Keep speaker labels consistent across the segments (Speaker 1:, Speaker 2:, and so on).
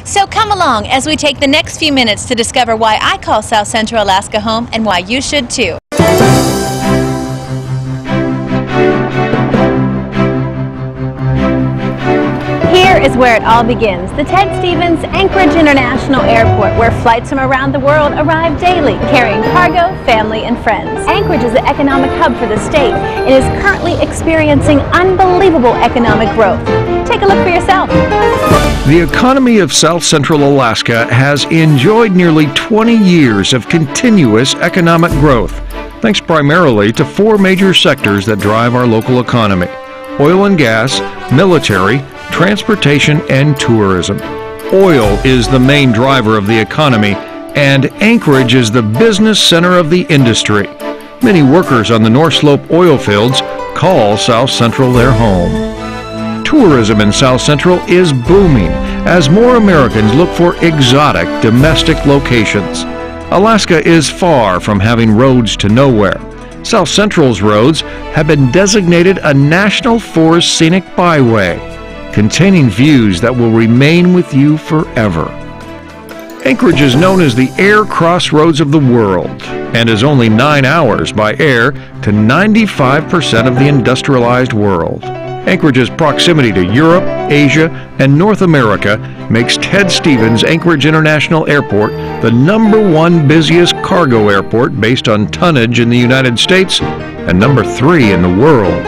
Speaker 1: So come along as we take the next few minutes to discover why I call South Central Alaska home and why you should too. Here is where it all begins, the Ted Stevens Anchorage International Airport, where flights from around the world arrive daily, carrying cargo, family, and friends. Anchorage is the economic hub for the state and is currently experiencing unbelievable economic growth. Take a look for yourself.
Speaker 2: The economy of South Central Alaska has enjoyed nearly 20 years of continuous economic growth, thanks primarily to four major sectors that drive our local economy: oil and gas, military, transportation, and tourism. Oil is the main driver of the economy, and Anchorage is the business center of the industry. Many workers on the North Slope oil fields call South Central their home. Tourism in South Central is booming as more Americans look for exotic domestic locations. Alaska is far from having roads to nowhere. South Central's roads have been designated a National Forest Scenic Byway, containing views that will remain with you forever. Anchorage is known as the air crossroads of the world and is only 9 hours by air to 95% of the industrialized world. Anchorage's proximity to Europe, Asia, and North America makes Ted Stevens Anchorage International Airport the #1 busiest cargo airport based on tonnage in the United States and #3 in the world.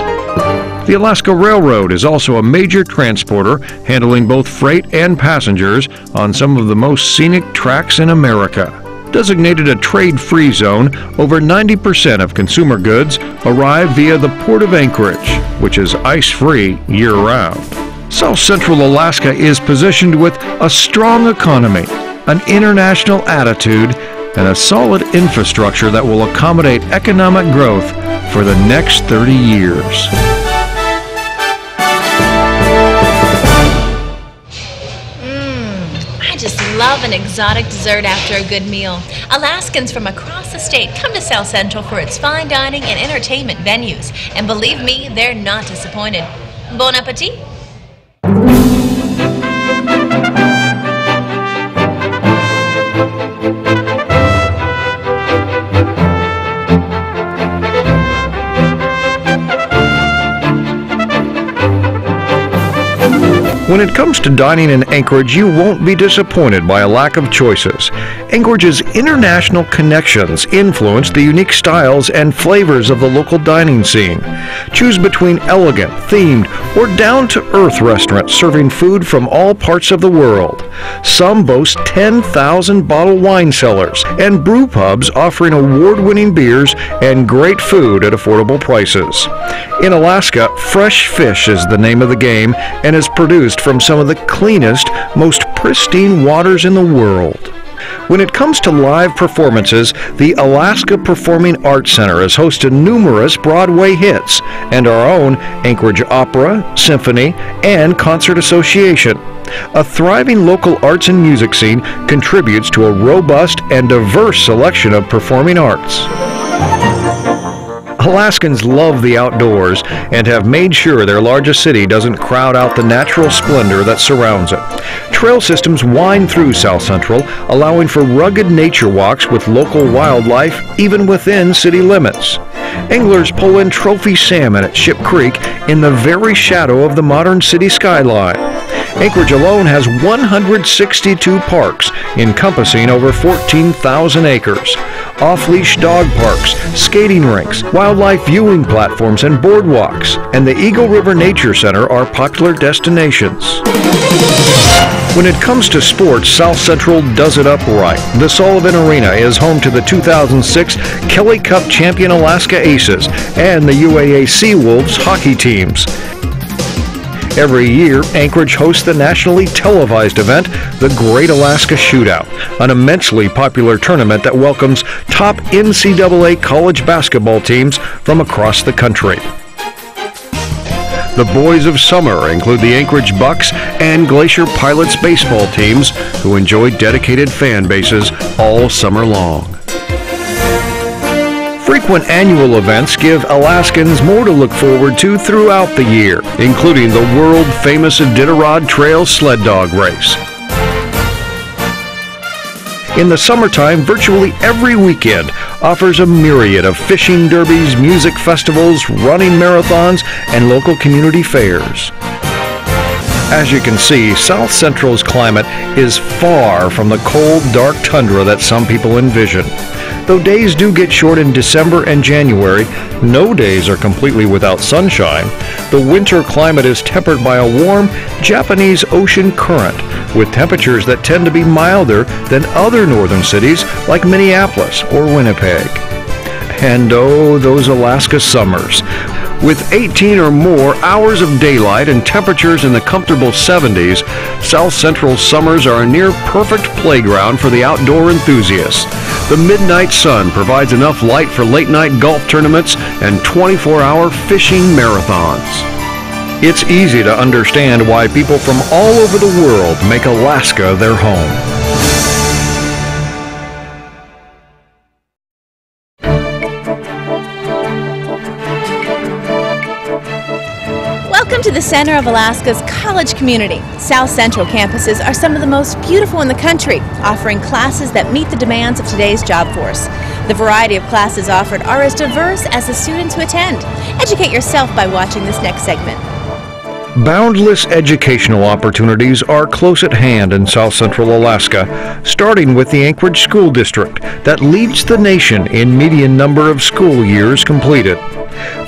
Speaker 2: The Alaska Railroad is also a major transporter, handling both freight and passengers on some of the most scenic tracks in America. Designated a trade-free zone, over 90% of consumer goods arrive via the Port of Anchorage, which is ice-free year-round. South Central Alaska is positioned with a strong economy, an international attitude, and a solid infrastructure that will accommodate economic growth for the next 30 years.
Speaker 1: I just love an exotic dessert after a good meal. Alaskans from across the state come to South Central for its fine dining and entertainment venues. And believe me, they're not disappointed. Bon appetit!
Speaker 2: When it comes to dining in Anchorage, you won't be disappointed by a lack of choices. Anchorage's international connections influence the unique styles and flavors of the local dining scene. Choose between elegant, themed, or down-to-earth restaurants serving food from all parts of the world. Some boast 10,000 bottle wine cellars and brew pubs offering award-winning beers and great food at affordable prices. In Alaska, fresh fish is the name of the game and is produced from some of the cleanest, most pristine waters in the world. When it comes to live performances, the Alaska Performing Arts Center has hosted numerous Broadway hits and our own Anchorage Opera, Symphony, and Concert Association. A thriving local arts and music scene contributes to a robust and diverse selection of performing arts. Alaskans love the outdoors and have made sure their largest city doesn't crowd out the natural splendor that surrounds it. Trail systems wind through South Central, allowing for rugged nature walks with local wildlife even within city limits. Anglers pull in trophy salmon at Ship Creek in the very shadow of the modern city skyline. Anchorage alone has 162 parks encompassing over 14,000 acres. Off-leash dog parks, skating rinks, wildlife viewing platforms, and boardwalks, and the Eagle River Nature Center are popular destinations. When it comes to sports, South Central does it up right. The Sullivan Arena is home to the 2006 Kelly Cup champion Alaska Aces and the UAA Seawolves hockey teams. Every year, Anchorage hosts the nationally televised event, the Great Alaska Shootout, an immensely popular tournament that welcomes top NCAA college basketball teams from across the country. The Boys of Summer include the Anchorage Bucks and Glacier Pilots baseball teams, who enjoy dedicated fan bases all summer long. Frequent annual events give Alaskans more to look forward to throughout the year, including the world-famous Iditarod Trail Sled Dog Race. In the summertime, virtually every weekend offers a myriad of fishing derbies, music festivals, running marathons, and local community fairs. As you can see, South Central's climate is far from the cold, dark tundra that some people envision. Though days do get short in December and January, no days are completely without sunshine. The winter climate is tempered by a warm Japanese ocean current, with temperatures that tend to be milder than other northern cities like Minneapolis or Winnipeg. And oh, those Alaska summers. With 18 or more hours of daylight and temperatures in the comfortable 70s, South Central summers are a near-perfect playground for the outdoor enthusiasts. The midnight sun provides enough light for late-night golf tournaments and 24-hour fishing marathons. It's easy to understand why people from all over the world make Alaska their home.
Speaker 1: Welcome to the center of Alaska's college community. South Central campuses are some of the most beautiful in the country, offering classes that meet the demands of today's job force. The variety of classes offered are as diverse as the students who attend. Educate yourself by watching this next segment.
Speaker 2: Boundless educational opportunities are close at hand in South Central Alaska, starting with the Anchorage School District that leads the nation in median number of school years completed.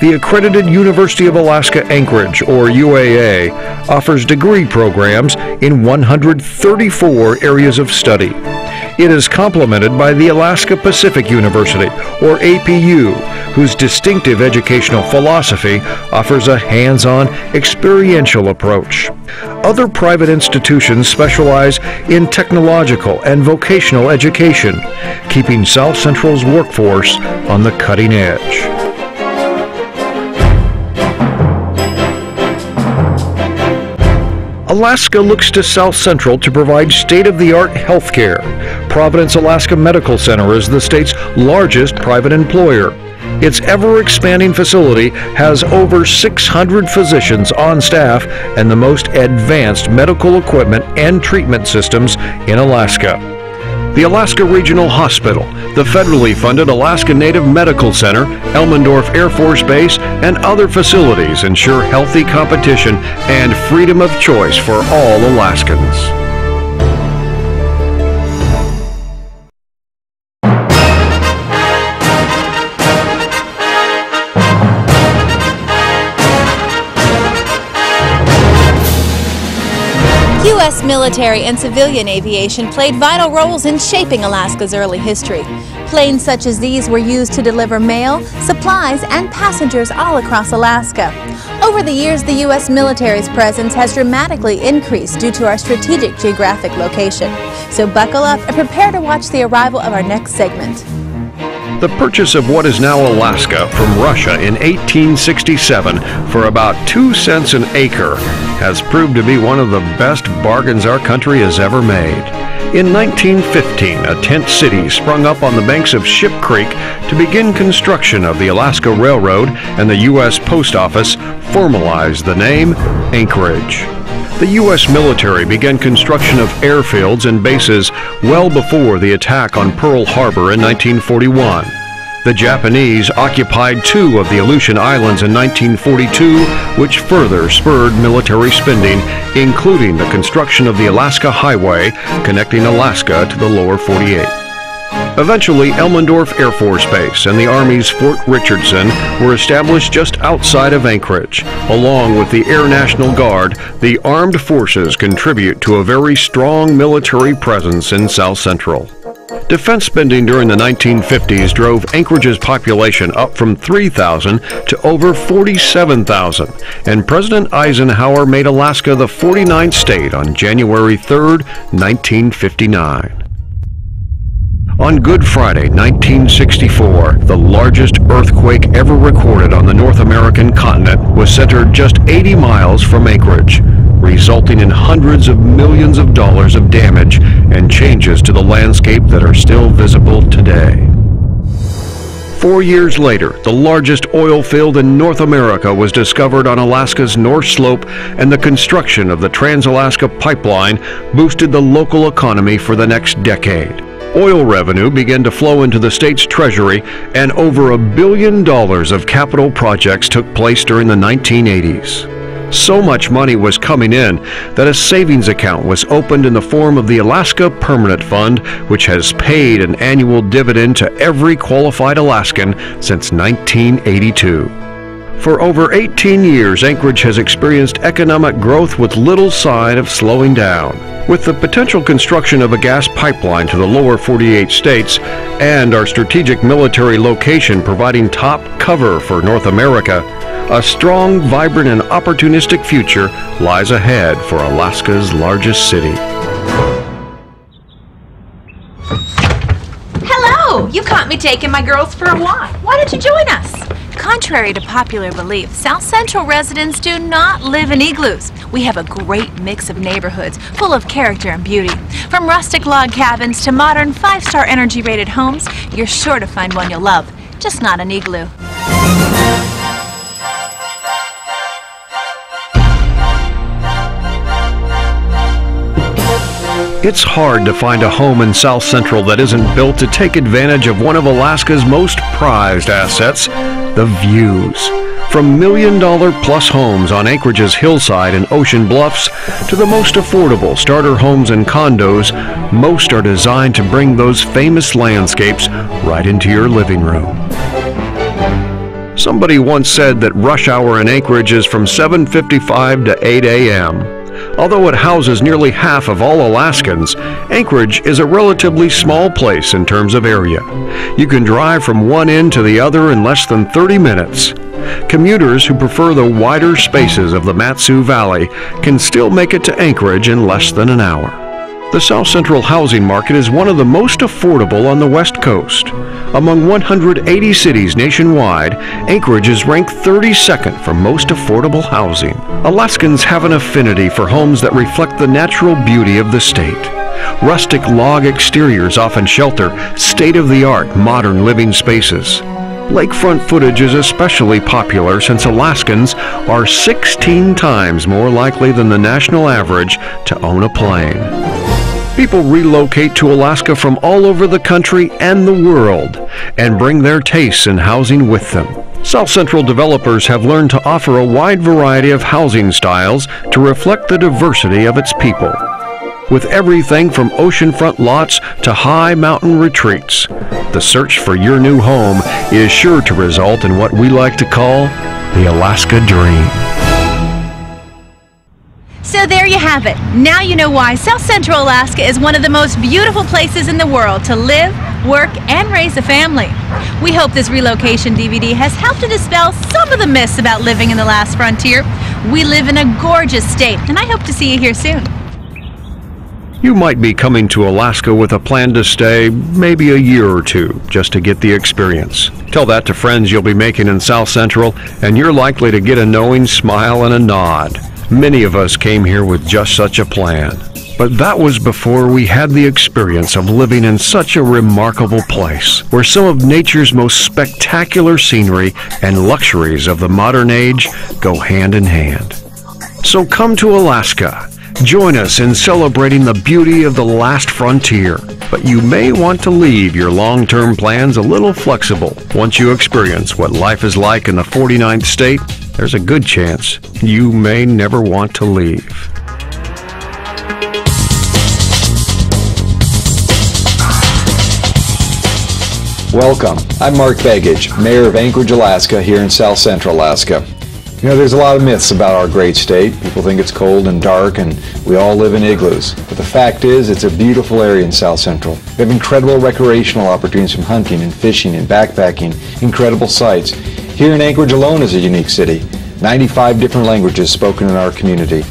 Speaker 2: The accredited University of Alaska Anchorage, or UAA, offers degree programs in 134 areas of study. It is complemented by the Alaska Pacific University, or APU, whose distinctive educational philosophy offers a hands-on, experiential approach. Other private institutions specialize in technological and vocational education, keeping South Central's workforce on the cutting edge. Alaska looks to South Central to provide state-of-the-art health care. Providence Alaska Medical Center is the state's largest private employer. Its ever-expanding facility has over 600 physicians on staff and the most advanced medical equipment and treatment systems in Alaska. The Alaska Regional Hospital, the federally funded Alaska Native Medical Center, Elmendorf Air Force Base, and other facilities ensure healthy competition and freedom of choice for all Alaskans.
Speaker 1: U.S. military and civilian aviation played vital roles in shaping Alaska's early history. Planes such as these were used to deliver mail, supplies, and passengers all across Alaska. Over the years, the U.S. military's presence has dramatically increased due to our strategic geographic location. So buckle up and prepare to watch the arrival of our next segment.
Speaker 2: The purchase of what is now Alaska from Russia in 1867 for about 2 cents an acre has proved to be one of the best bargains our country has ever made. In 1915, a tent city sprung up on the banks of Ship Creek to begin construction of the Alaska Railroad, and the U.S. Post Office formalized the name Anchorage. The U.S. military began construction of airfields and bases well before the attack on Pearl Harbor in 1941. The Japanese occupied 2 of the Aleutian Islands in 1942, which further spurred military spending, including the construction of the Alaska Highway connecting Alaska to the lower 48. Eventually, Elmendorf Air Force Base and the Army's Fort Richardson were established just outside of Anchorage. Along with the Air National Guard, the armed forces contribute to a very strong military presence in South Central. Defense spending during the 1950s drove Anchorage's population up from 3,000 to over 47,000, and President Eisenhower made Alaska the 49th state on January 3, 1959. On Good Friday, 1964, the largest earthquake ever recorded on the North American continent was centered just 80 miles from Anchorage, resulting in hundreds of millions of dollars of damage and changes to the landscape that are still visible today. 4 years later, the largest oil field in North America was discovered on Alaska's North Slope, and the construction of the Trans-Alaska Pipeline boosted the local economy for the next decade. Oil revenue began to flow into the state's treasury, and over $1 billion of capital projects took place during the 1980s. So much money was coming in that a savings account was opened in the form of the Alaska Permanent Fund, which has paid an annual dividend to every qualified Alaskan since 1982. For over 18 years, Anchorage has experienced economic growth with little sign of slowing down. With the potential construction of a gas pipeline to the lower 48 states and our strategic military location providing top cover for North America, a strong, vibrant, and opportunistic future lies ahead for Alaska's largest city.
Speaker 3: Hello! You caught me taking my girls for a walk. Why don't you join us?
Speaker 1: Contrary to popular belief, South Central residents do not live in igloos. We have a great mix of neighborhoods full of character and beauty. From rustic log cabins to modern 5-star energy-rated homes, you're sure to find one you'll love, just not an igloo.
Speaker 2: It's hard to find a home in South Central that isn't built to take advantage of one of Alaska's most prized assets, the views. From $1 million-plus homes on Anchorage's hillside and ocean bluffs to the most affordable starter homes and condos, most are designed to bring those famous landscapes right into your living room. Somebody once said that rush hour in Anchorage is from 7:55 to 8 a.m. Although it houses nearly half of all Alaskans, Anchorage is a relatively small place in terms of area. You can drive from one end to the other in less than 30 minutes. Commuters who prefer the wider spaces of the Mat-Su Valley can still make it to Anchorage in less than an hour. The South Central housing market is one of the most affordable on the West Coast. Among 180 cities nationwide, Anchorage is ranked 32nd for most affordable housing. Alaskans have an affinity for homes that reflect the natural beauty of the state. Rustic log exteriors often shelter state-of-the-art modern living spaces. Lakefront footage is especially popular since Alaskans are 16 times more likely than the national average to own a plane. People relocate to Alaska from all over the country and the world and bring their tastes in housing with them. South Central developers have learned to offer a wide variety of housing styles to reflect the diversity of its people. With everything from oceanfront lots to high mountain retreats, the search for your new home is sure to result in what we like to call the Alaska Dream.
Speaker 1: So there you have it. Now you know why South Central Alaska is one of the most beautiful places in the world to live, work, and raise a family. We hope this relocation DVD has helped to dispel some of the myths about living in the last frontier. We live in a gorgeous state, and I hope to see you here soon.
Speaker 2: You might be coming to Alaska with a plan to stay maybe a year or two just to get the experience. Tell that to friends you'll be making in South Central, and you're likely to get a knowing smile and a nod. Many of us came here with just such a plan. But that was before we had the experience of living in such a remarkable place, where some of nature's most spectacular scenery and luxuries of the modern age go hand in hand. So come to Alaska. Join us in celebrating the beauty of the last frontier. But you may want to leave your long-term plans a little flexible. Once you experience what life is like in the 49th state, there's a good chance you may never want to leave.
Speaker 4: Welcome. I'm Mark Begich, Mayor of Anchorage, Alaska, here in South Central Alaska. You know, there's a lot of myths about our great state. People think it's cold and dark and we all live in igloos. But the fact is, it's a beautiful area in South Central. We have incredible recreational opportunities from hunting and fishing and backpacking, incredible sights. Here in Anchorage alone is a unique city. 95 different languages spoken in our community.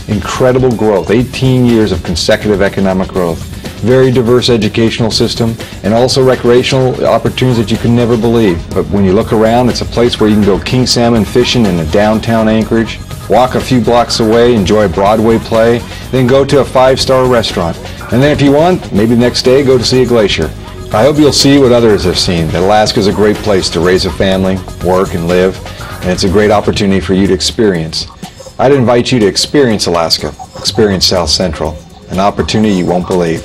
Speaker 4: Incredible growth, 18 years of consecutive economic growth. Very diverse educational system, and also recreational opportunities that you could never believe. But when you look around, it's a place where you can go king salmon fishing in a downtown Anchorage, walk a few blocks away, enjoy a Broadway play, then go to a 5-star restaurant. And then if you want, maybe the next day go to see a glacier. I hope you'll see what others have seen, that Alaska is a great place to raise a family, work, and live, and it's a great opportunity for you to experience. I'd invite you to experience Alaska, experience South Central, an opportunity you won't believe.